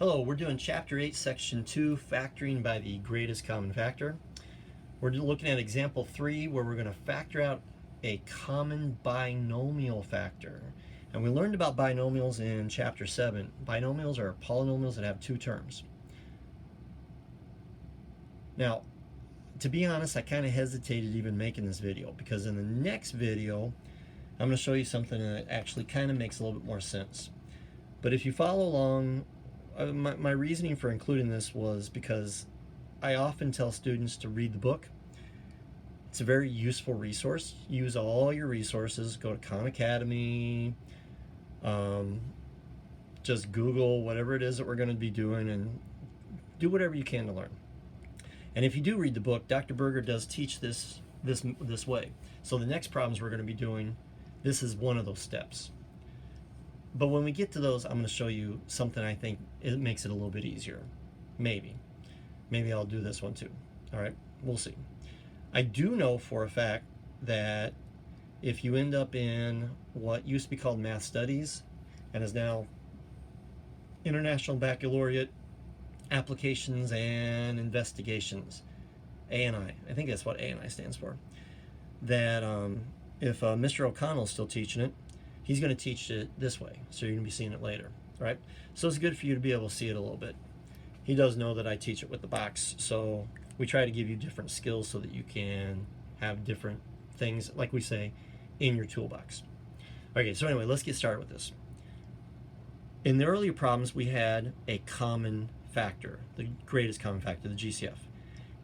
Hello, we're doing Chapter 8, Section 2, Factoring by the Greatest Common Factor. We're looking at Example 3, where we're going to factor out a common binomial factor. And we learned about binomials in Chapter 7. Binomials are polynomials that have two terms. Now, to be honest, I kind of hesitated even making this video, because in the next video, I'm going to show you something that actually kind of makes a little bit more sense. But if you follow along, my reasoning for including this was because I often tell students to read the book. It's a very useful resource. Use all your resources. Go to Khan Academy. Just Google whatever it is that we're going to be doing and do whatever you can to learn. And if you do read the book, Dr. Berger does teach this way. So the next problems we're going to be doing, this is one of those steps. But when we get to those, I'm going to show you something I think it makes it a little bit easier. Maybe I'll do this one too. All right, we'll see. I do know for a fact that if you end up in what used to be called math studies and is now International Baccalaureate Applications and Investigations, A&I think that's what A&I stands for, that if Mr. O'Connell's still teaching it, he's going to teach it this way, so you're going to be seeing it later, right? So it's good for you to be able to see it a little bit. He does know that I teach it with the box, so we try to give you different skills so that you can have different things, like we say, in your toolbox. Okay, so anyway, let's get started with this. In the earlier problems, we had a common factor, the greatest common factor, the GCF.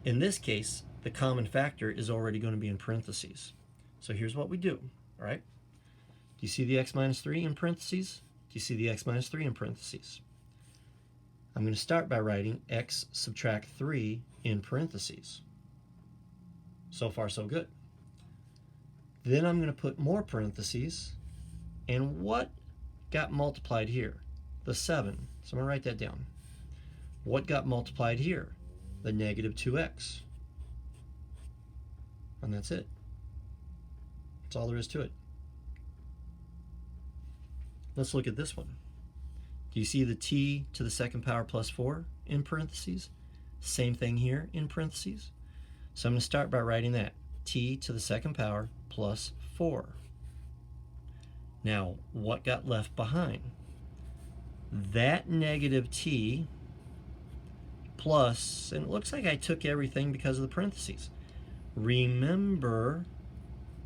In this case, the common factor is already going to be in parentheses. So here's what we do, all right? Do you see the x minus 3 in parentheses? Do you see the x minus 3 in parentheses? I'm going to start by writing x subtract 3 in parentheses. So far, so good. Then I'm going to put more parentheses. And what got multiplied here? The 7. So I'm going to write that down. What got multiplied here? The negative 2x. And that's it. That's all there is to it. Let's look at this one. Do you see the t to the second power plus 4 in parentheses? Same thing here in parentheses. So I'm going to start by writing that. T to the second power plus 4. Now, what got left behind? That negative t plus, and it looks like I took everything because of the parentheses. Remember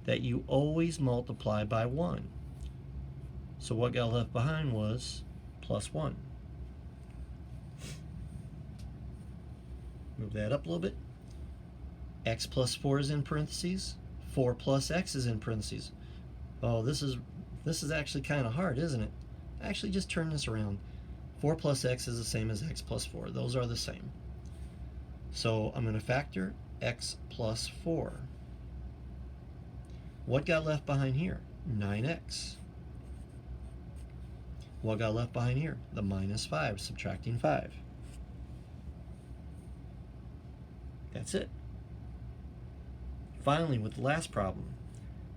that you always multiply by 1. So what got left behind was plus 1. Move that up a little bit. X plus 4 is in parentheses. 4 plus x is in parentheses. Oh, this is actually kind of hard, isn't it? Actually, just turn this around. 4 plus x is the same as x plus 4. Those are the same. So I'm going to factor x plus 4. What got left behind here? 9x. What got left behind here? The minus 5, subtracting 5. That's it. Finally, with the last problem,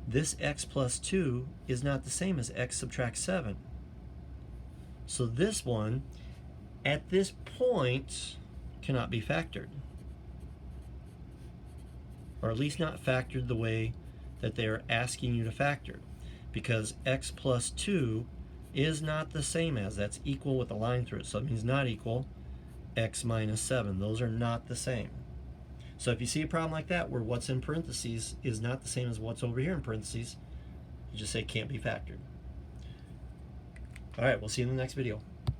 this x plus 2 is not the same as x subtract 7. So this one, at this point, cannot be factored. Or at least not factored the way that they're asking you to factor. Because x plus 2 is not the same as, that's equal with a line through it, so it means not equal, x minus 7. Those are not the same. So if you see a problem like that where what's in parentheses is not the same as what's over here in parentheses, you just say can't be factored. All right, we'll see you in the next video.